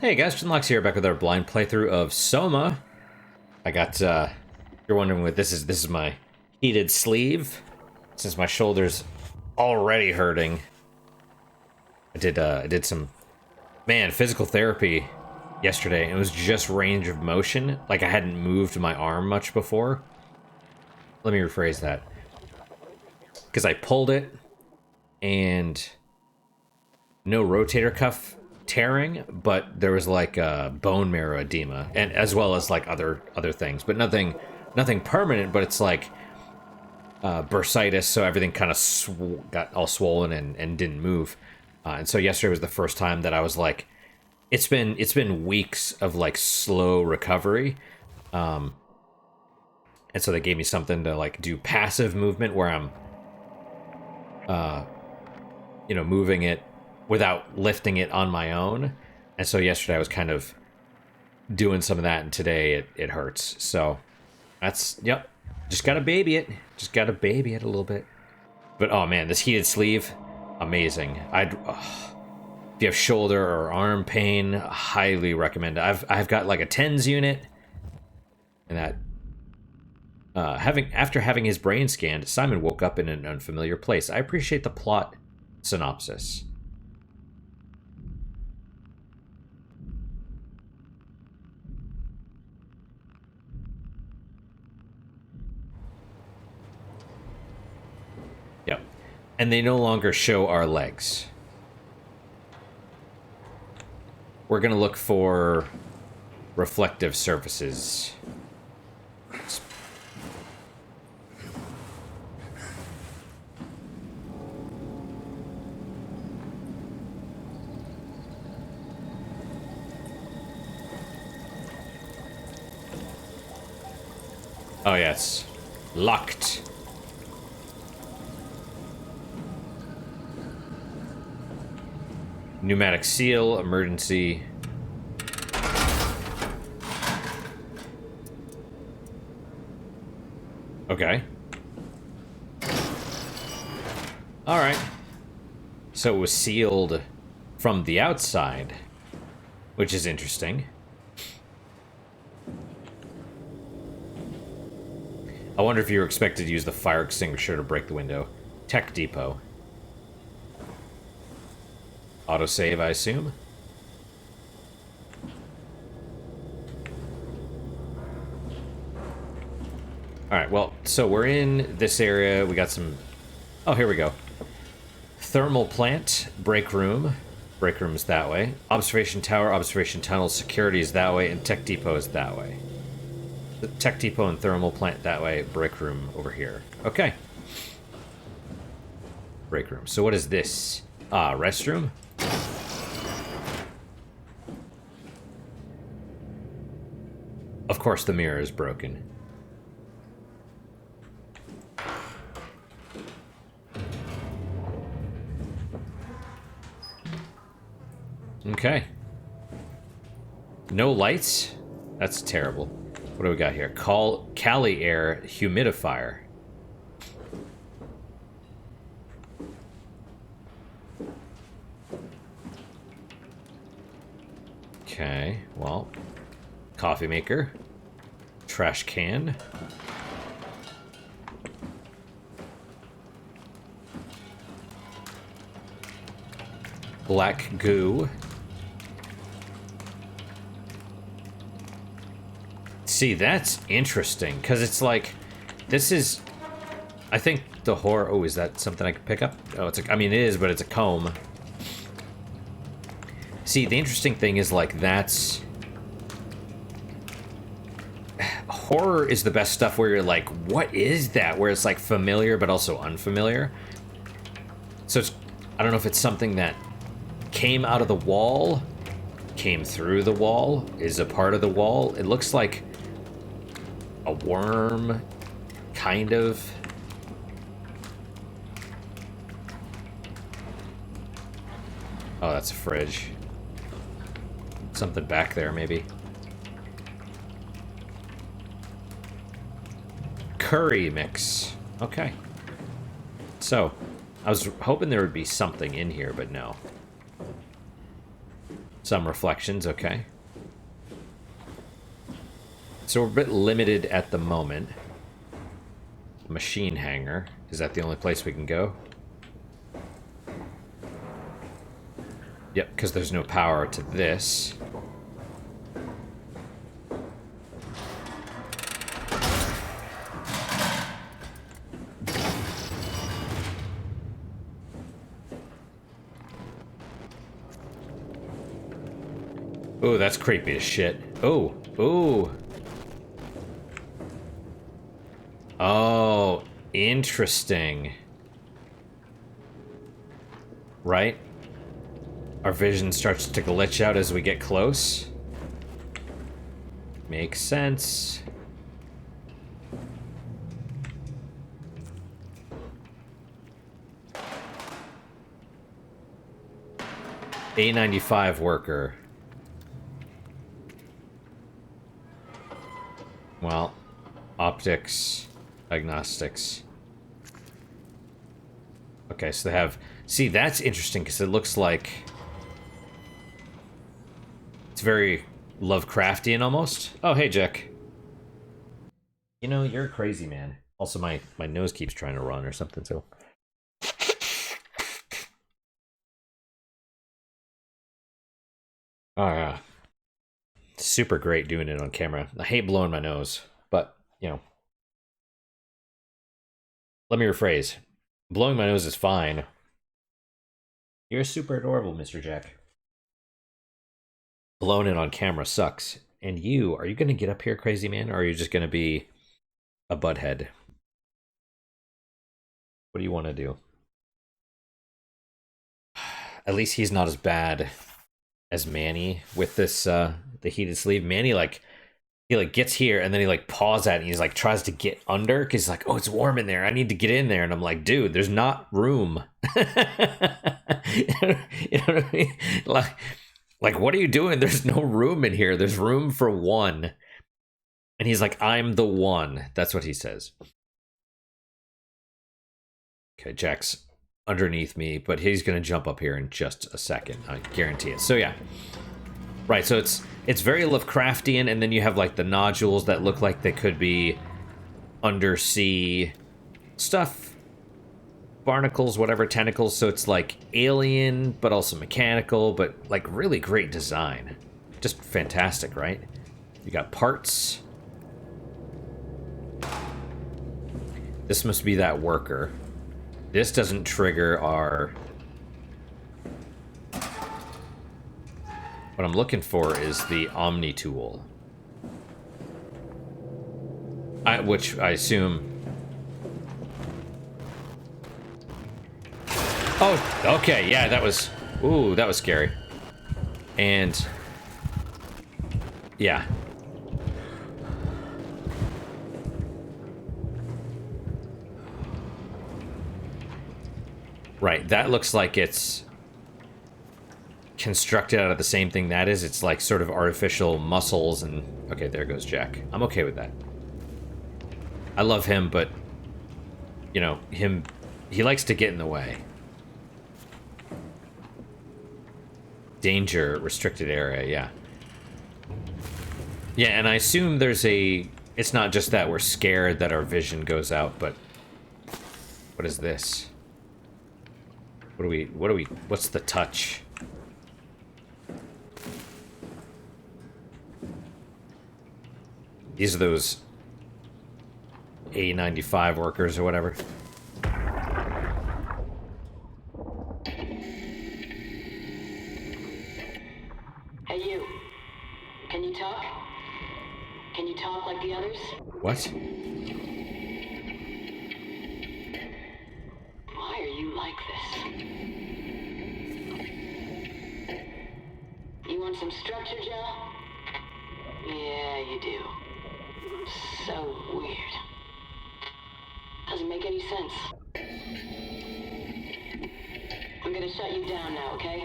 Hey guys, Chinlocks here, back with our blind playthrough of Soma. I got, you're wondering what this is my heated sleeve, since my shoulder's already hurting. I did some, physical therapy yesterday, and it was just range of motion, like I hadn't moved my arm much before. Let me rephrase that. Because I pulled it, and no rotator cuff tearing, but there was like bone marrow edema, and as well as like other things, but nothing permanent. But it's like bursitis, so everything kind of got all swollen and didn't move. And so yesterday was the first time that I was like, it's been weeks of like slow recovery, and so they gave me something to like do passive movement where I'm moving it without lifting it on my own. And so yesterday I was kind of doing some of that, and today it hurts. So that's, yep, just gotta baby it. Just gotta baby it a little bit. But oh man, this heated sleeve, amazing. If you have shoulder or arm pain, highly recommend it. I've got like a TENS unit, and that after having his brain scanned, Simon woke up in an unfamiliar place. I appreciate the plot synopsis. Yep. And they no longer show our legs. We're gonna look for reflective surfaces. Oh yes, locked. Pneumatic seal, emergency. Okay. Alright. So it was sealed from the outside, which is interesting. I wonder if you were expected to use the fire extinguisher to break the window. Tech depot. Autosave, I assume. Alright, well, so we're in this area. We got some... Oh, here we go. Thermal plant, break room. Break room is that way. Observation tower, observation tunnel, security is that way, and tech depot is that way. The tech depot and thermal plant that way, break room over here. Okay. Break room. So what is this? Restroom? Of course the mirror is broken. Okay. No lights? That's terrible. What do we got here? Cali air humidifier. Okay, well, coffee maker, trash can, black goo. See, that's interesting, because it's like, this is, I think the horror, oh, is that something I could pick up? Oh, I mean, it is, but it's a comb. See, the interesting thing is, like, that's... Horror is the best stuff where you're like, what is that? Where it's, like, familiar, but also unfamiliar. So, I don't know if it's something that came out of the wall, came through the wall, is a part of the wall. It looks like a worm, kind of. Oh, that's a fridge. Something back there, maybe. Curry mix. Okay. So, I was hoping there would be something in here, but no. Some reflections, okay. So we're a bit limited at the moment. Machine hangar. Is that the only place we can go? Yep, because there's no power to this. Ooh, that's creepy as shit. Ooh, ooh. Oh, interesting. Right? Our vision starts to glitch out as we get close. Makes sense. A95 worker. Well, optics, diagnostics. Okay, so they have... See, that's interesting, because it looks like... It's very Lovecraftian, almost. Oh, hey, Jack. You know, you're a crazy man. Also, my nose keeps trying to run or something, so... Oh, yeah. Super great doing it on camera. I hate blowing my nose, but, you know. Let me rephrase. Blowing my nose is fine. You're super adorable, Mr. Jack. Blowing it on camera sucks. And you, are you going to get up here, crazy man, or are you just going to be a butthead? What do you want to do? At least he's not as bad as Manny with this, the heated sleeve. Manny, like, he, like, gets here, and then he, like, paws at it, and he's, like, tries to get under, because he's like, oh, it's warm in there, I need to get in there, and I'm like, dude, there's not room. You know what I mean? Like, what are you doing? There's no room in here. There's room for one. And he's like, I'm the one. That's what he says. Okay, Jack's underneath me, but he's going to jump up here in just a second. I guarantee it. So, yeah. Right, so it's very Lovecraftian, and then you have, like, the nodules that look like they could be undersea stuff. Barnacles, whatever, tentacles, so it's like alien, but also mechanical, but like really great design. Just fantastic, right? You got parts. This must be that worker. This doesn't trigger our... What I'm looking for is the Omni tool. Which I assume... Oh, okay, yeah, that was... Ooh, that was scary. And... Yeah. Right, that looks like it's... constructed out of the same thing that is. It's like sort of artificial muscles and... Okay, there goes Jack. I'm okay with that. I love him, but... You know, him... He likes to get in the way. Danger, restricted area, yeah. Yeah, and I assume there's a... It's not just that we're scared that our vision goes out, but... What is this? What's the touch? These are those A95 workers or whatever. Hey, you. Can you talk? Can you talk like the others? What? Why are you like this? You want some structure, Joe? Yeah, you do. So weird. Doesn't make any sense. I'm gonna shut you down now, okay?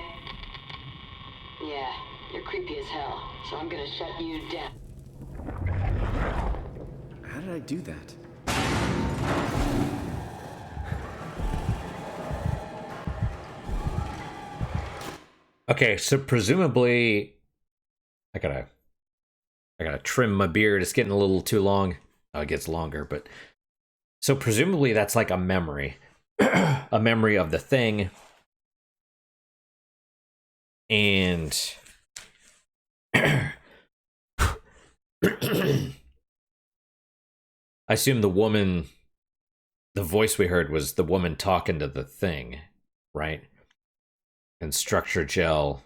Yeah, you're creepy as hell, so I'm gonna shut you down. How did I do that? Okay, so presumably I gotta trim my beard. It's getting a little too long. Oh, it gets longer, but so presumably that's like a memory. A memory of the thing. And I assume the voice we heard was the woman talking to the thing, right? And structure gel.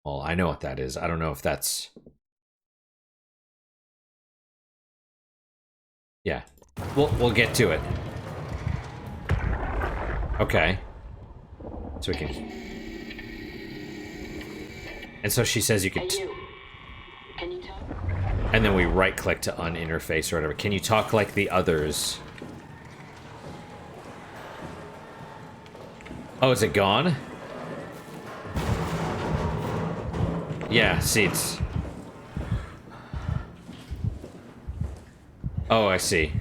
Well, I know what that is. I don't know if that's. Yeah, we'll get to it. Okay, so we can. And so she says you can. Hey, you. Can you talk? And then we right click to uninterface or whatever. Can you talk like the others? Oh, is it gone? Yeah, see, it's... Oh, I see.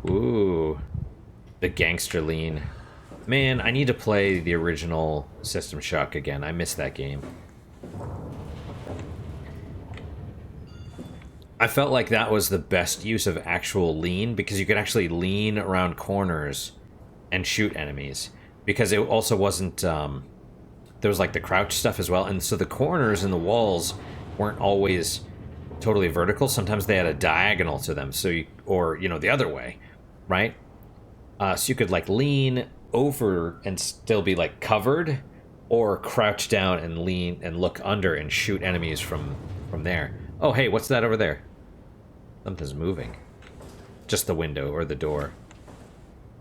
Ooh. The gangster lean. Man, I need to play the original System Shock again. I miss that game. I felt like that was the best use of actual lean, because you could actually lean around corners and shoot enemies. Because it also wasn't... there was like the crouch stuff as well, and so the corners and the walls weren't always totally vertical. Sometimes they had a diagonal to them, so you, or you know, the other way, right? So you could like lean over and still be like covered, or crouch down and lean and look under and shoot enemies from there. Oh hey, what's that over there? Something's moving. Just the window or the door.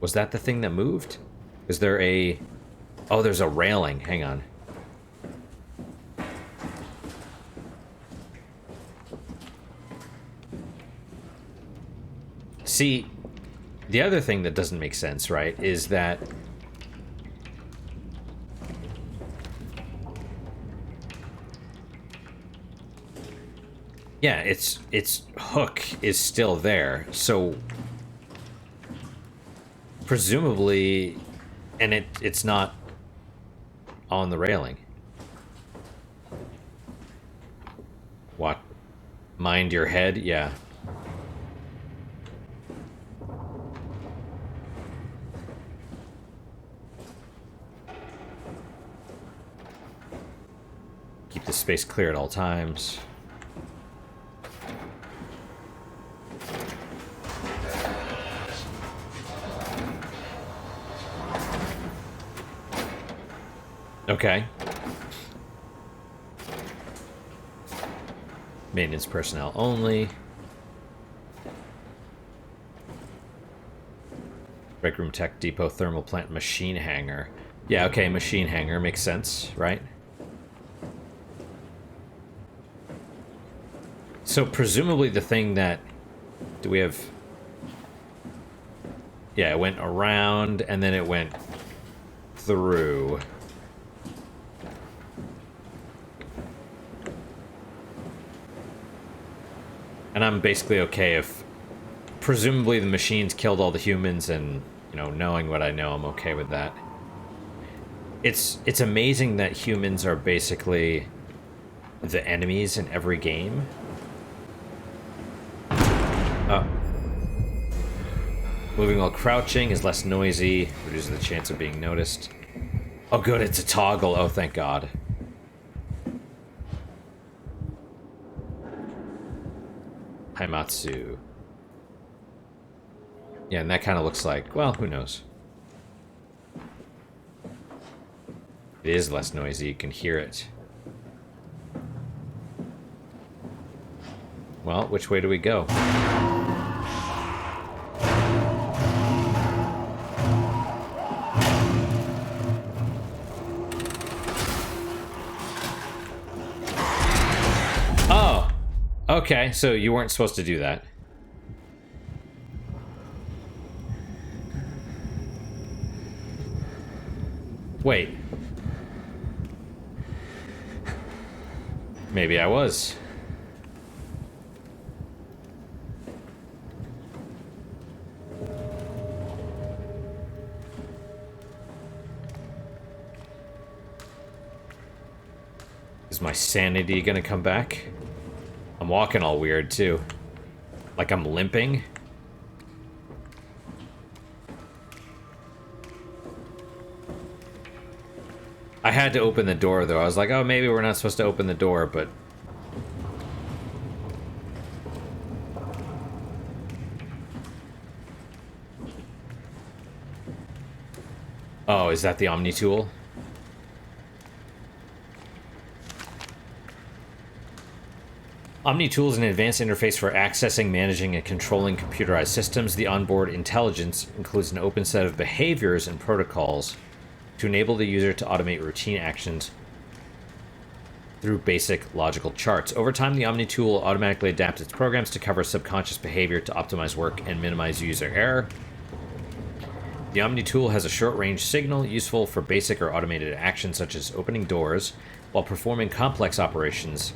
Was that the thing that moved? Is there a... Oh, there's a railing. Hang on. See, the other thing that doesn't make sense, right, is that... Yeah, its hook is still there, so... Presumably... And it's not on the railing. What? Mind your head? Yeah. Keep the space clear at all times. Okay. Maintenance personnel only. Break room tech depot thermal plant machine hangar. Yeah, okay, machine hangar makes sense, right? So presumably the thing that... Do we have... Yeah, it went around and then it went through. And I'm basically okay if... Presumably the machines killed all the humans, and, you know, knowing what I know, I'm okay with that. It's amazing that humans are basically the enemies in every game. Oh. Moving while crouching is less noisy, reduces the chance of being noticed. Oh good, it's a toggle. Oh, thank God. Haimatsu. Yeah, and that kind of looks like, well, who knows? It is less noisy, you can hear it. Well, which way do we go? Oh! Okay, so you weren't supposed to do that. Wait. Maybe I was. Is my sanity gonna come back? I'm walking all weird, too. Like I'm limping. I had to open the door, though. I was like, oh, maybe we're not supposed to open the door, but... Oh, is that the Omni tool? Omni tool is an advanced interface for accessing, managing, and controlling computerized systems. The onboard intelligence includes an open set of behaviors and protocols to enable the user to automate routine actions through basic logical charts. Over time, the Omni tool will automatically adapt its programs to cover subconscious behavior to optimize work and minimize user error. The Omni tool has a short-range signal useful for basic or automated actions such as opening doors, while performing complex operations.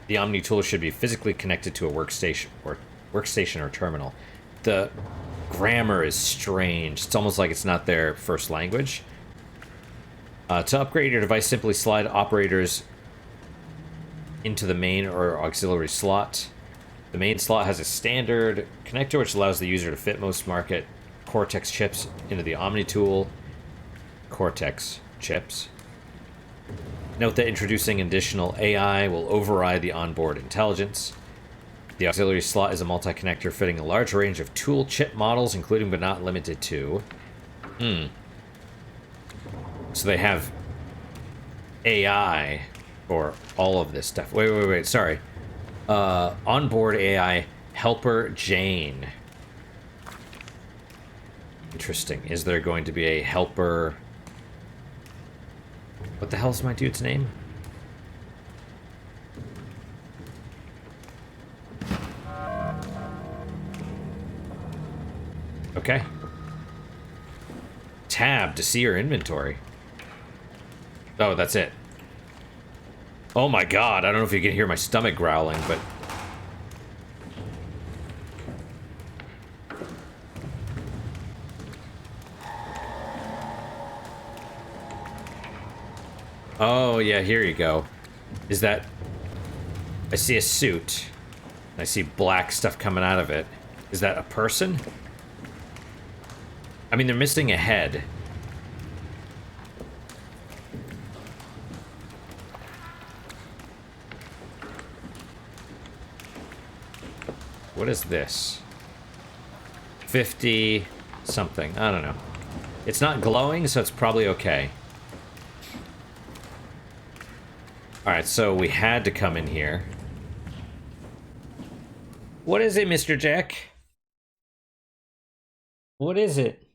The Omni tool should be physically connected to a workstation or terminal. The grammar is strange. It's almost like it's not their first language. To upgrade your device, simply slide operators into the main or auxiliary slot. The main slot has a standard connector which allows the user to fit most market Cortex chips into the Omni tool. Cortex chips. Note that introducing additional AI will override the onboard intelligence. The auxiliary slot is a multi-connector fitting a large range of tool chip models, including but not limited to... So they have AI for all of this stuff. Wait, sorry. Onboard AI Helper Jane. Interesting. Is there going to be a helper... What the hell's my dude's name? Okay. Tab to see your inventory. Oh, that's it. Oh my god, I don't know if you can hear my stomach growling, but... Oh, yeah, here you go. Is that... I see a suit. I see black stuff coming out of it. Is that a person? I mean, they're missing a head. What is this? 50 something. I don't know. It's not glowing, so it's probably okay. Alright, so we had to come in here. What is it, Mr. Jack? What is it?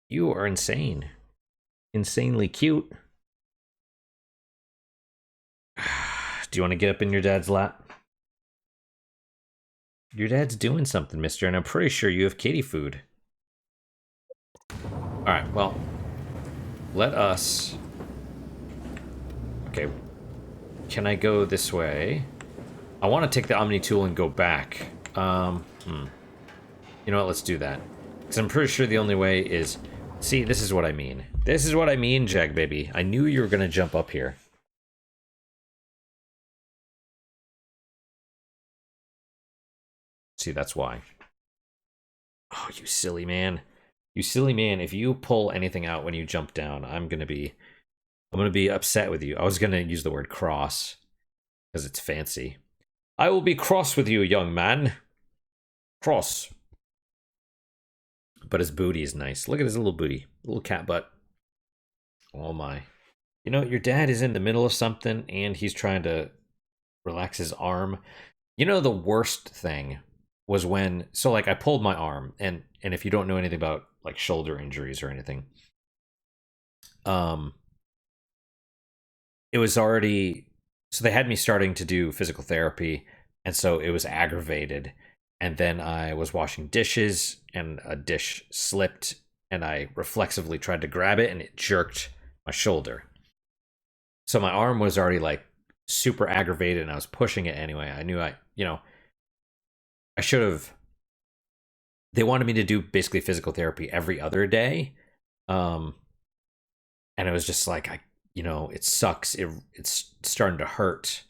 You are insane. Insanely cute. Do you want to get up in your dad's lap? Your dad's doing something, mister, and I'm pretty sure you have kitty food. Alright, well, let us... Okay, can I go this way? I want to take the Omni tool and go back. You know what, let's do that. Because I'm pretty sure the only way is... See, this is what I mean. This is what I mean, Jag baby. I knew you were going to jump up here. See, that's why. Oh, you silly man. You silly man, if you pull anything out when you jump down, I'm gonna be upset with you. I was gonna use the word cross, because it's fancy. I will be cross with you, young man. Cross. But his booty is nice. Look at his little booty. Little cat butt. Oh my. You know, your dad is in the middle of something, and he's trying to relax his arm. You know, the worst thing was when, so like I pulled my arm, and if you don't know anything about like shoulder injuries or anything, it was already, so they had me starting to do physical therapy, and so it was aggravated, and then I was washing dishes and a dish slipped and I reflexively tried to grab it and it jerked my shoulder. So my arm was already like super aggravated and I was pushing it anyway. I knew I should have. They wanted me to do basically physical therapy every other day. and it was just like it sucks. It's starting to hurt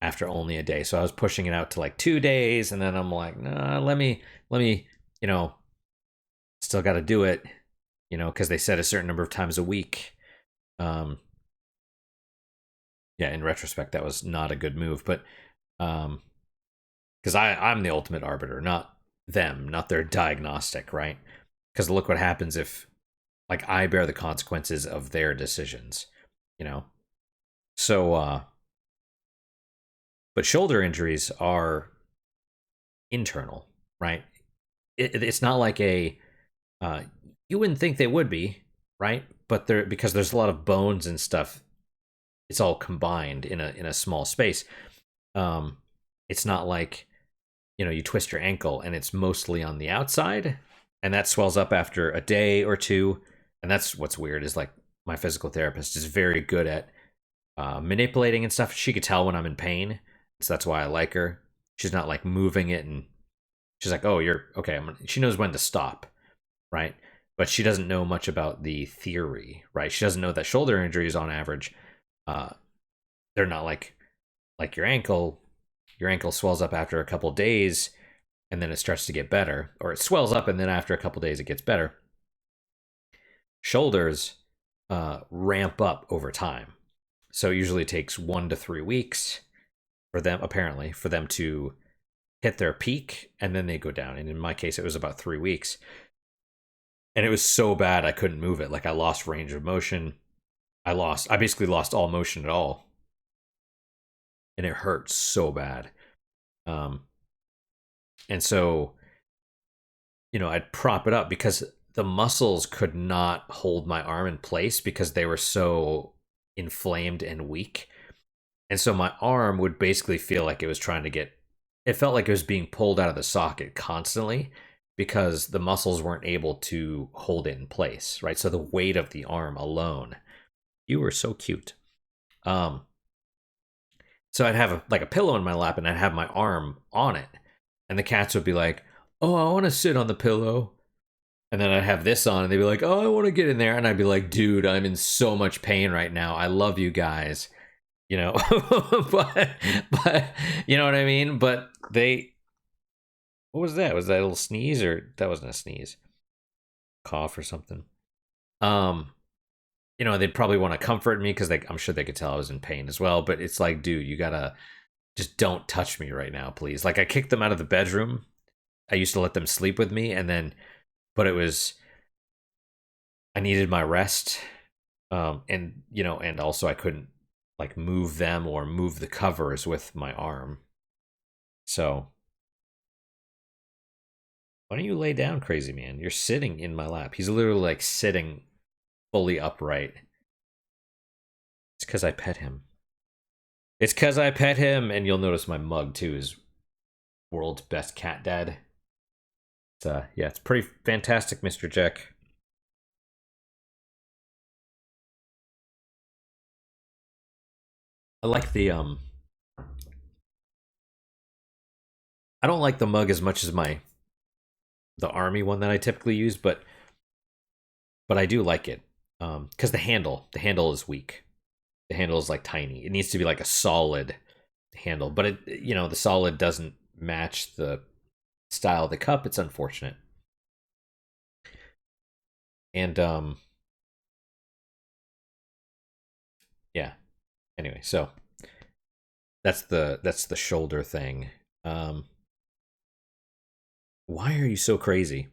after only a day. So I was pushing it out to like 2 days, and then I'm like, nah, let me, you know, still got to do it, because they said a certain number of times a week. Um, yeah, in retrospect, that was not a good move, but because I'm the ultimate arbiter, not them, not their diagnostic, right? Because look what happens if like I bear the consequences of their decisions, you know. So, but shoulder injuries are internal, right? It's not like a you wouldn't think they would be, right? But they're because there's a lot of bones and stuff. It's all combined in a small space. Um, it's not like you twist your ankle and it's mostly on the outside, and that swells up after a day or two. And that's what's weird is like my physical therapist is very good at manipulating and stuff. She could tell when I'm in pain, so that's why I like her. She's not like moving it, and she's like, "Oh, you're okay." She knows when to stop, right? But she doesn't know much about the theory, right? She doesn't know that shoulder injuries, on average, uh, they're not like your ankle. Your ankle swells up after a couple days, and then it starts to get better, or it swells up and then after a couple days it gets better. Shoulders ramp up over time, so it usually takes 1 to 3 weeks for them, apparently, for them to hit their peak, and then they go down. And in my case, it was about 3 weeks, and it was so bad I couldn't move it. Like I lost range of motion. I basically lost all motion at all, and it hurt so bad. Um, and so I'd prop it up because the muscles could not hold my arm in place because they were so inflamed and weak. And so my arm would basically feel like it was trying to get, it felt like it was being pulled out of the socket constantly because the muscles weren't able to hold it in place, right? So the weight of the arm alone. You were so cute. Um, so I'd have like a pillow in my lap and I'd have my arm on it. And the cats would be like, "Oh, I want to sit on the pillow." And then I'd have this on and they'd be like, "Oh, I want to get in there." And I'd be like, "Dude, I'm in so much pain right now. I love you guys." You know, but you know what I mean? But what was that? Was that a little sneeze, or that wasn't a sneeze? Cough or something. Um, they'd probably want to comfort me because I'm sure they could tell I was in pain as well. But it's like, dude, you gotta just don't touch me right now, please. Like I kicked them out of the bedroom. I used to let them sleep with me, but it was I needed my rest. And also I couldn't like move them or move the covers with my arm. So why don't you lay down, crazy man? You're sitting in my lap. He's literally like sitting fully upright. It's because I pet him. It's because I pet him, and you'll notice my mug too is world's best cat dad. Yeah, it's pretty fantastic, Mr. Jack. I like I don't like the mug as much as the army one that I typically use, but I do like it. Because the handle is weak. The handle is like tiny. It needs to be like a solid handle, but the solid doesn't match the style of the cup. It's unfortunate. And yeah. Anyway, so that's the shoulder thing. Um, why are you so crazy?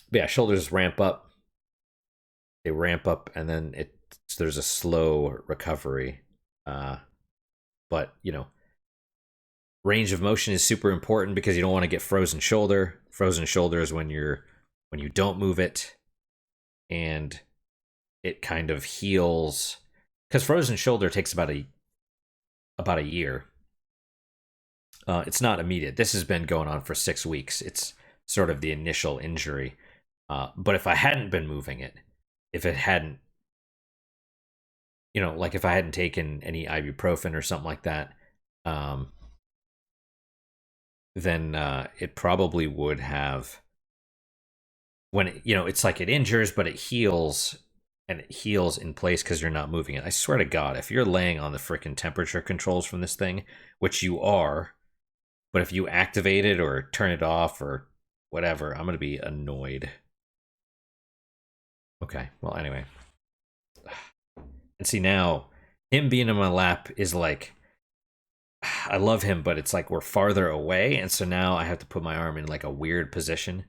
But yeah, shoulders ramp up. They ramp up, and then there's a slow recovery. Uh, but range of motion is super important because you don't want to get frozen shoulder. Frozen shoulder is when you don't move it, and it kind of heals because frozen shoulder takes about a year. It's not immediate. This has been going on for 6 weeks. It's sort of the initial injury. But if I hadn't been moving it, if it hadn't, like if I hadn't taken any ibuprofen or something like that, um, then it probably would have when it, it's like it injures, but it heals, and it heals in place because you're not moving it. I swear to God, if you're laying on the freaking temperature controls from this thing, which you are, but if you activate it or turn it off or whatever, I'm going to be annoyed. Okay, well, anyway. And see, now, him being in my lap is like, I love him, but it's like we're farther away, and so now I have to put my arm in like a weird position.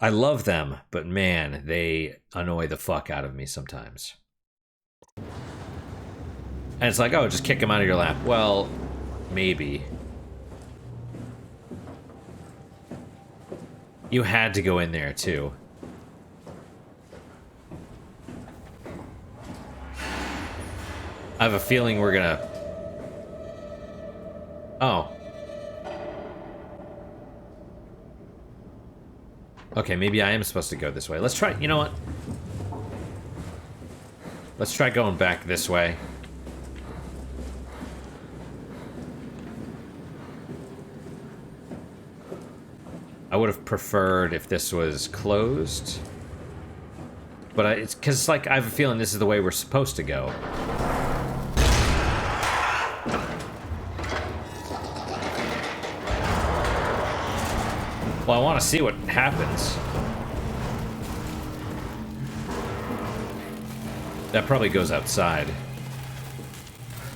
I love them, but man, they annoy the fuck out of me sometimes. And it's like, oh, just kick him out of your lap. Well, maybe. You had to go in there, too. I have a feeling we're gonna... Oh. Okay, maybe I am supposed to go this way. Let's try... You know what? Let's try going back this way. I would have preferred if this was closed. But it's because, like, I have a feeling this is the way we're supposed to go. Well, I want to see what happens. That probably goes outside.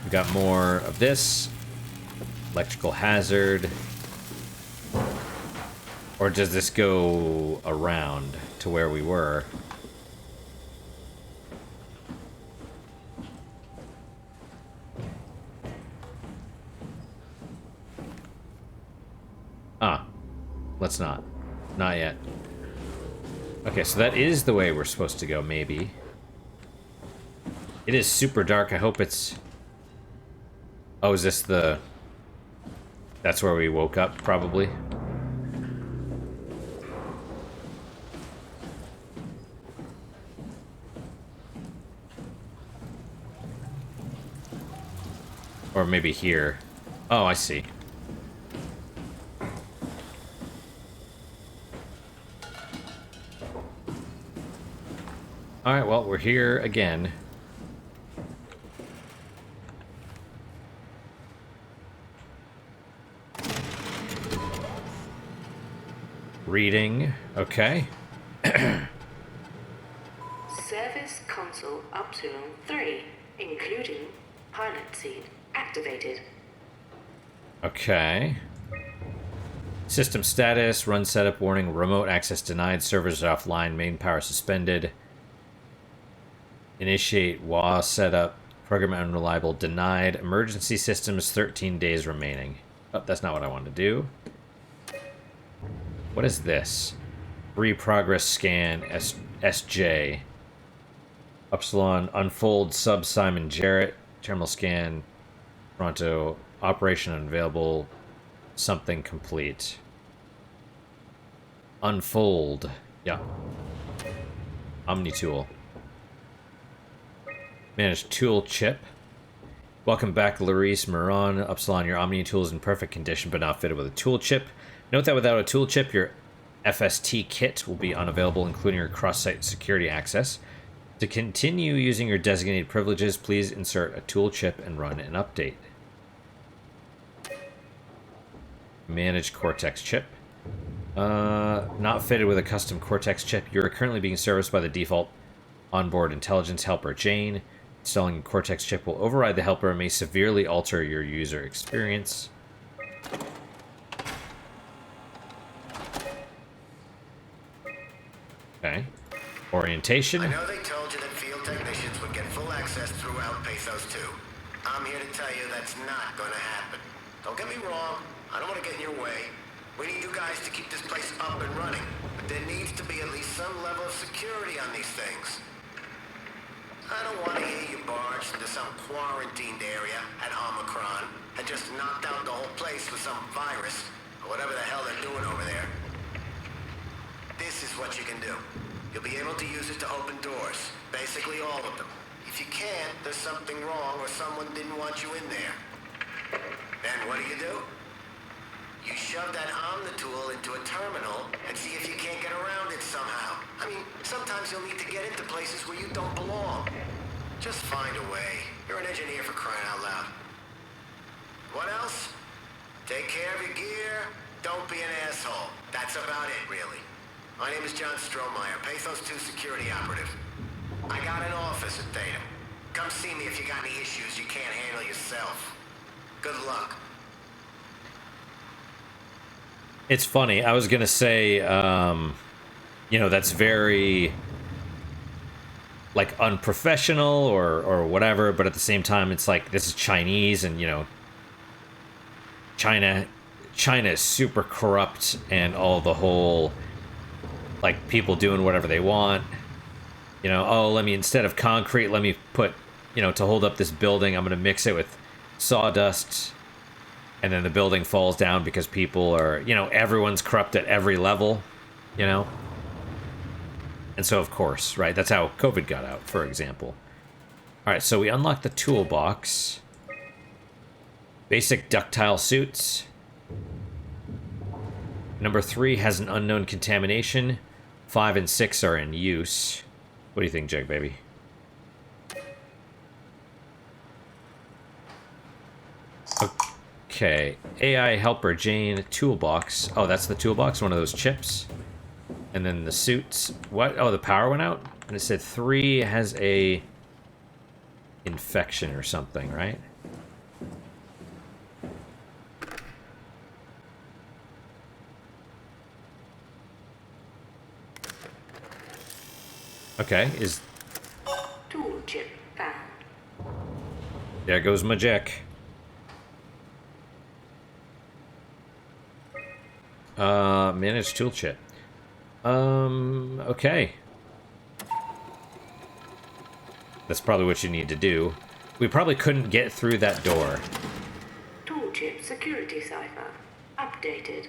We got more of this. Electrical hazard. Or does this go around to where we were? Ah. Let's not. Not yet. Okay, so that is the way we're supposed to go, maybe. It is super dark. I hope it's... Oh, is this the... That's where we woke up, probably. Or maybe here. Oh, I see. Alright, well, we're here again. Reading, okay. Service console up to 3, including pilot seat activated. Okay. System status, run setup warning, remote access denied, servers offline, main power suspended. Initiate WA setup, program unreliable, denied. Emergency systems, 13 days remaining. Oh, that's not what I wanted to do. What is this? Progress scan, SJ. Upsilon, unfold, sub Simon Jarrett. Terminal scan, Toronto. Operation unavailable. Something complete. Unfold. Yeah. Omnitool. Manage tool chip. Welcome back, Larice Moran. Upsilon, your Omni tool is in perfect condition, but not fitted with a tool chip. Note that without a tool chip, your FST kit will be unavailable, including your cross-site security access. To continue using your designated privileges, please insert a tool chip and run an update. Manage Cortex chip. Not fitted with a custom Cortex chip. You are currently being serviced by the default onboard intelligence helper, Jane. Installing a Cortex chip will override the helper and may severely alter your user experience. Okay. Orientation. I know they told you that field technicians would get full access throughout Pathos 2. I'm here to tell you that's not gonna happen. Don't get me wrong, I don't want to get in your way. We need you guys to keep this place up and running, but there needs to be at least some level of security on these things. I don't want to hear you barge into some quarantined area at Omicron and just knock down the whole place with some virus, or whatever the hell they're doing over there. This is what you can do. You'll be able to use it to open doors, basically all of them. If you can't, there's something wrong or someone didn't want you in there. Then what do? You shove that Omnitool into a terminal and see if you can't get around it somehow. I mean, sometimes you'll need to get into places where you don't belong. Just find a way. You're an engineer for crying out loud. What else? Take care of your gear. Don't be an asshole. That's about it, really. My name is John Strohmeyer, Pathos 2 security operative. I got an office at Theta. Come see me if you got any issues you can't handle yourself. Good luck. It's funny. I was gonna say, you know, that's very like unprofessional or whatever, but at the same time, it's like this is Chinese, and you know, China is super corrupt, and all the whole like people doing whatever they want. You know, oh, instead of concrete, let me put, you know, to hold up this building, I'm gonna mix it with sawdust. And then the building falls down because people are, you know, everyone's corrupt at every level, you know? And so, of course, right, that's how COVID got out, for example. All right, so we unlock the toolbox. Basic ductile suits. Number 3 has an unknown contamination. 5 and 6 are in use. What do you think, Jake, baby? Okay, AI helper Jane toolbox. Oh, that's the toolbox, one of those chips. And then the suits. What? Oh, the power went out? And it said 3 has a infection or something, right? Okay, Tool chip found. there goes my jack. Manage tool chip. Okay. That's probably what you need to do. We probably couldn't get through that door. Tool chip security cipher updated.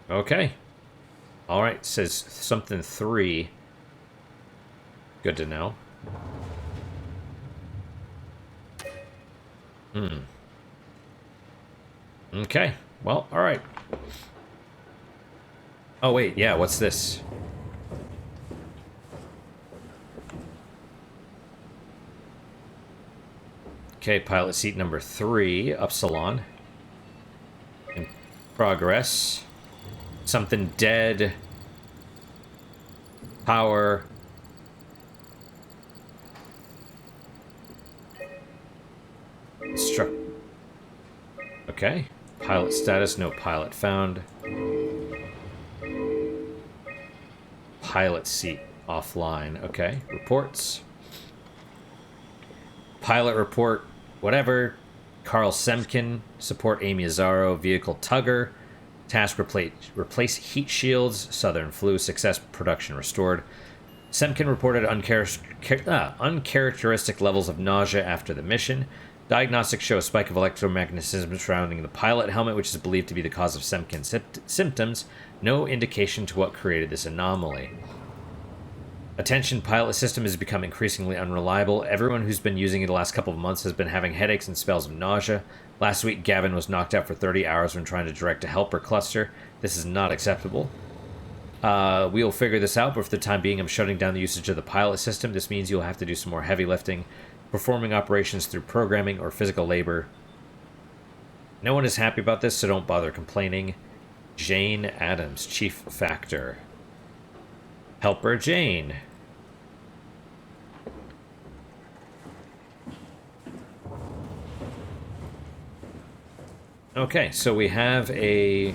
Okay. Alright, says something 3. Good to know. Okay. Well, alright. Oh, wait, yeah, what's this? Okay, pilot seat number 3, Upsilon. In progress. Something dead. Power. Struck. Okay. Pilot status, no pilot found. Pilot seat offline. Okay. Reports. Pilot report, whatever. Carl Semkin, support Amy Azaro, vehicle Tugger. Task replace heat shields, southern flu, success production restored. Semkin reported uncharacteristic levels of nausea after the mission. Diagnostics show a spike of electromagnetism surrounding the pilot helmet, which is believed to be the cause of Semkin's symptoms. No indication to what created this anomaly. Attention, pilot system has become increasingly unreliable. Everyone who's been using it the last couple of months has been having headaches and spells of nausea. Last week, Gavin was knocked out for 30 hours when trying to direct a helper cluster. This is not acceptable. We will figure this out, but for the time being, I'm shutting down the usage of the pilot system. This means you'll have to do some more heavy lifting, performing operations through programming or physical labor. No one is happy about this, so don't bother complaining. Jane Adams, Chief Factor. Helper Jane. Okay, so we have a...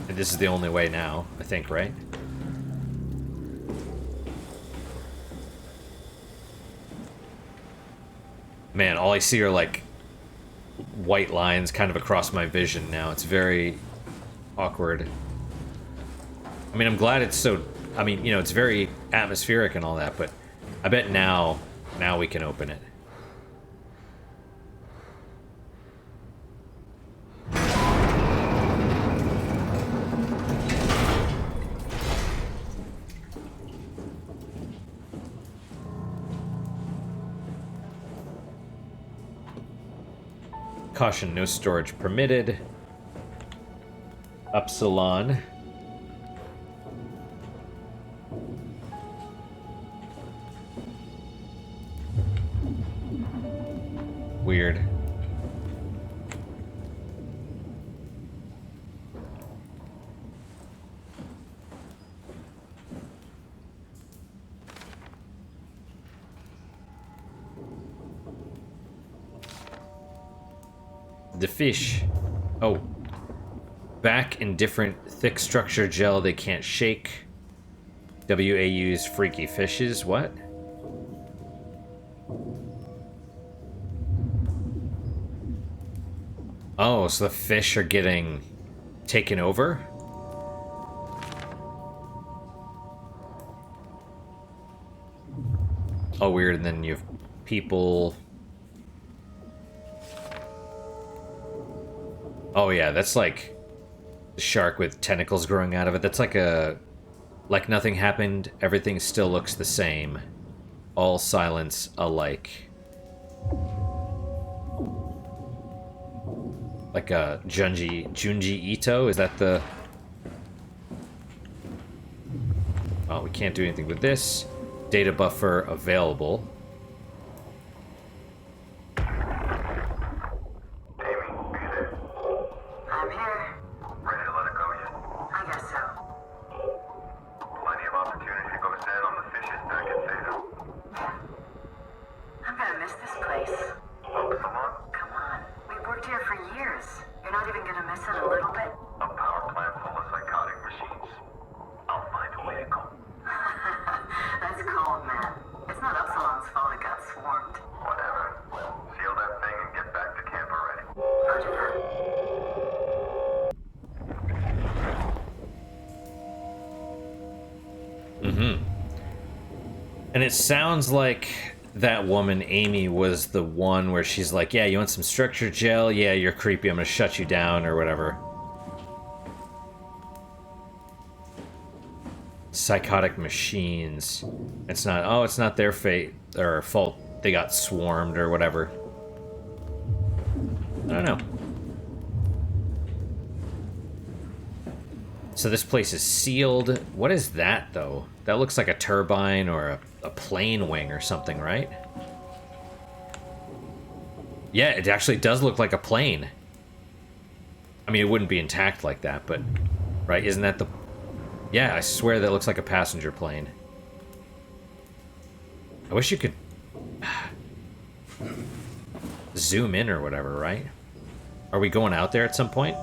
This is the only way now, I think, right? Man, all I see are, like, white lines kind of across my vision now. It's very awkward. I mean, I'm glad it's so... I mean, you know, it's very atmospheric and all that, but I bet now we can open it. Caution, no storage permitted. Upsilon. Weird. The fish. Oh. Back in different thick structure gel they can't shake. WAU's freaky fishes. What? Oh, so the fish are getting taken over? Oh, weird. And then you have people... Oh yeah, that's like a shark with tentacles growing out of it. That's like a... Like nothing happened, everything still looks the same. All silence alike. Like a Junji Ito? Is that the... Oh, we can't do anything with this. Data buffer available. I'm here. Ready to let it go yet? I guess so. Plenty of opportunity to go stand on the fishes back at Theta. I'm gonna miss this place. Upsilon? Come on. We've worked here for years. You're not even gonna miss it a little bit? A power plant full of psychotic machines. I'll find a way to go. That's cold, man. It's not Upsilon's fault it got swarmed. Whatever. Seal that thing and get back to camp already. Roger that. And it sounds like that woman, Amy, was the one where she's like, yeah, you want some structure gel? Yeah, you're creepy, I'm gonna shut you down, or whatever. Psychotic machines. It's not, oh, it's not their fate, or fault they got swarmed, or whatever. I don't know. So this place is sealed. What is that, though? That looks like a turbine or a plane wing or something, right? Yeah, it actually does look like a plane. I mean, it wouldn't be intact like that, but... Right, isn't that the... Yeah, I swear that looks like a passenger plane. I wish you could... zoom in or whatever, right? Are we going out there at some point?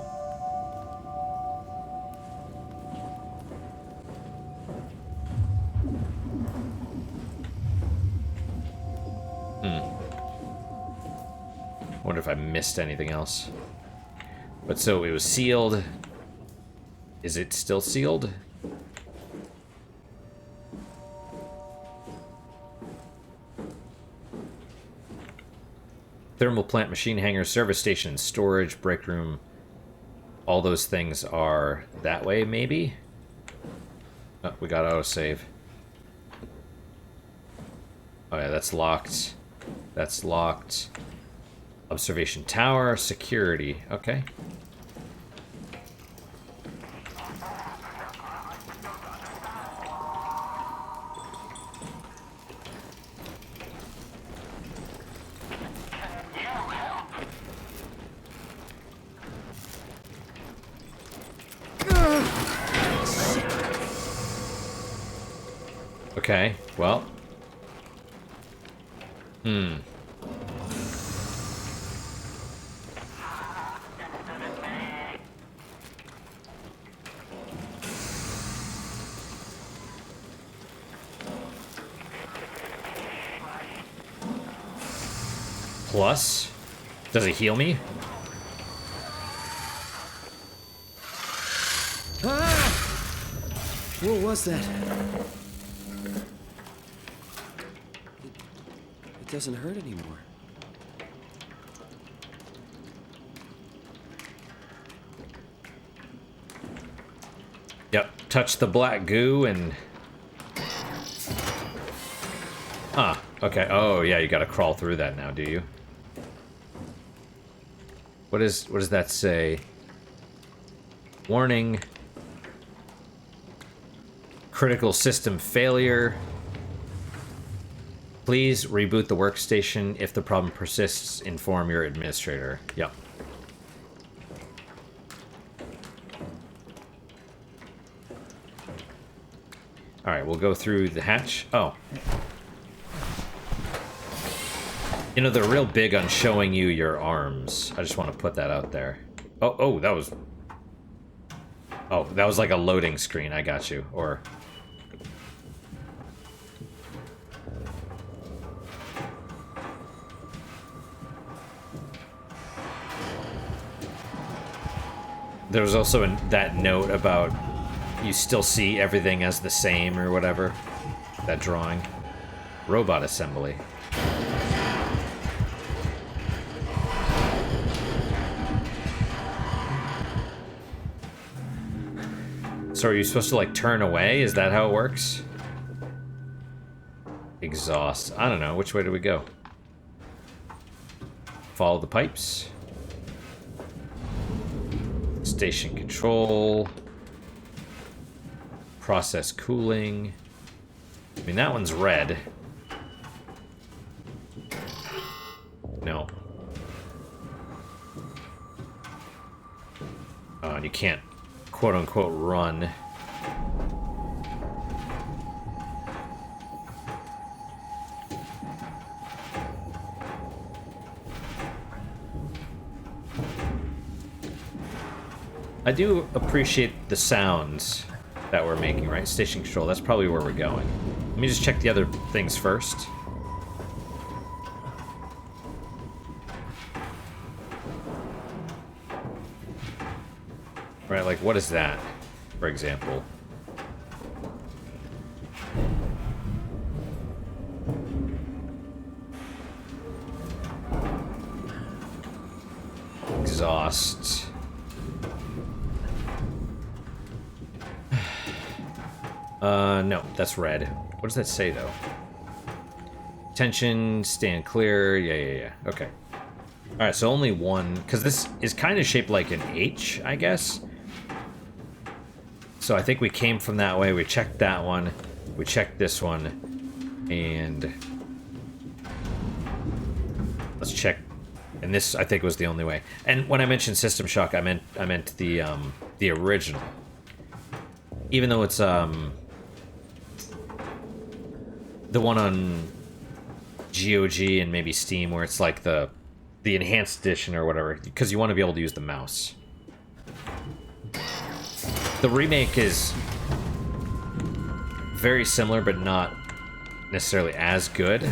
Wonder if I missed anything else. But so it was sealed. Is it still sealed? Thermal plant, machine hangar, service station, storage, break room. All those things are that way, maybe? Oh, we got autosave. Oh yeah, that's locked. That's locked. Observation tower, security. Okay. Okay, well. Plus? Does it heal me? Ah! What was that? It doesn't hurt anymore. Yep, touch the black goo and... Ah, okay. Oh, yeah, you gotta crawl through that now, do you? What does that say? Warning. Critical system failure. Please reboot the workstation. If the problem persists, inform your administrator. Yep. Alright, we'll go through the hatch. Oh. You know, they're real big on showing you your arms. I just want to put that out there. Oh, that was... Oh, that was like a loading screen. I got you. Or... There was also that note about you still see everything as the same or whatever. That drawing. Robot assembly. So are you supposed to, like, turn away? Is that how it works? Exhaust. I don't know. Which way do we go? Follow the pipes. Station control. Process cooling. I mean, that one's red. No. Oh, and you can't, quote-unquote, run. I do appreciate the sounds that we're making, right? Station control, that's probably where we're going. Let me just check the other things first. Right, like, what is that, for example? Exhaust. No, that's red. What does that say, though? Attention, stand clear. Yeah. Okay. Alright, so only one, because this is kind of shaped like an H, I guess. So I think we came from that way, we checked that one, we checked this one, and let's check, and this I think was the only way. And when I mentioned System Shock, I meant the original. Even though it's the one on GOG and maybe Steam, where it's like the enhanced edition or whatever, because you want to be able to use the mouse. The remake is very similar, but not necessarily as good.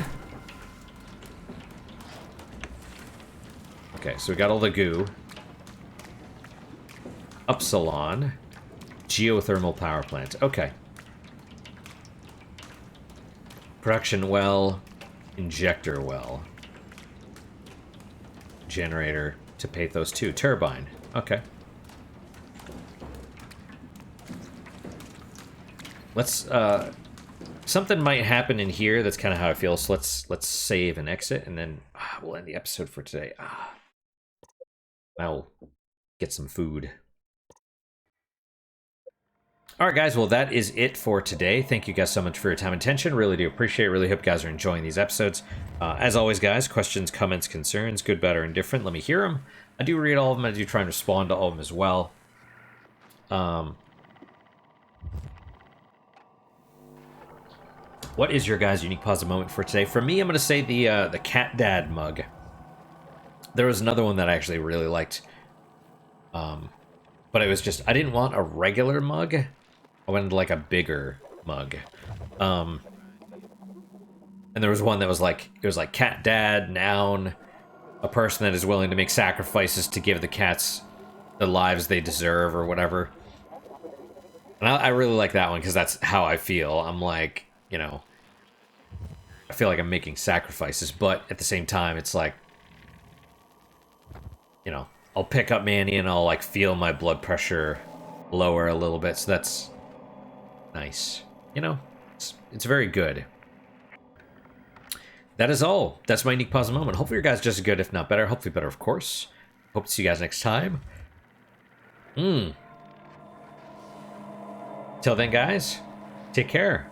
Okay, so we got all the goo. Upsilon. Geothermal power plant. Okay. Production well. Injector well. Generator to Pathos 2. Turbine. Okay. Let's, something might happen in here. That's kind of how I feel. So let's save and exit, and then we'll end the episode for today. I'll get some food. Alright guys, well that is it for today. Thank you guys so much for your time and attention. Really do appreciate it. Really hope you guys are enjoying these episodes. As always guys, questions, comments, concerns, good, bad, or indifferent, let me hear them. I do read all of them. I do try and respond to all of them as well. What is your guys' unique positive moment for today? For me, I'm going to say the Cat Dad mug. There was another one that I actually really liked. But it was just, I didn't want a regular mug. I wanted like a bigger mug. And there was one that was like, it was like Cat Dad, noun, a person that is willing to make sacrifices to give the cats the lives they deserve or whatever. And I really like that one because that's how I feel. I'm like, you know, I feel like I'm making sacrifices, but at the same time, it's like, you know, I'll pick up Manny and I'll like feel my blood pressure lower a little bit, so that's nice. You know, it's very good. That is all. That's my unique positive moment. Hopefully your guys just as good, if not better. Hopefully better, of course. hope to see you guys next time. Till then, guys, take care.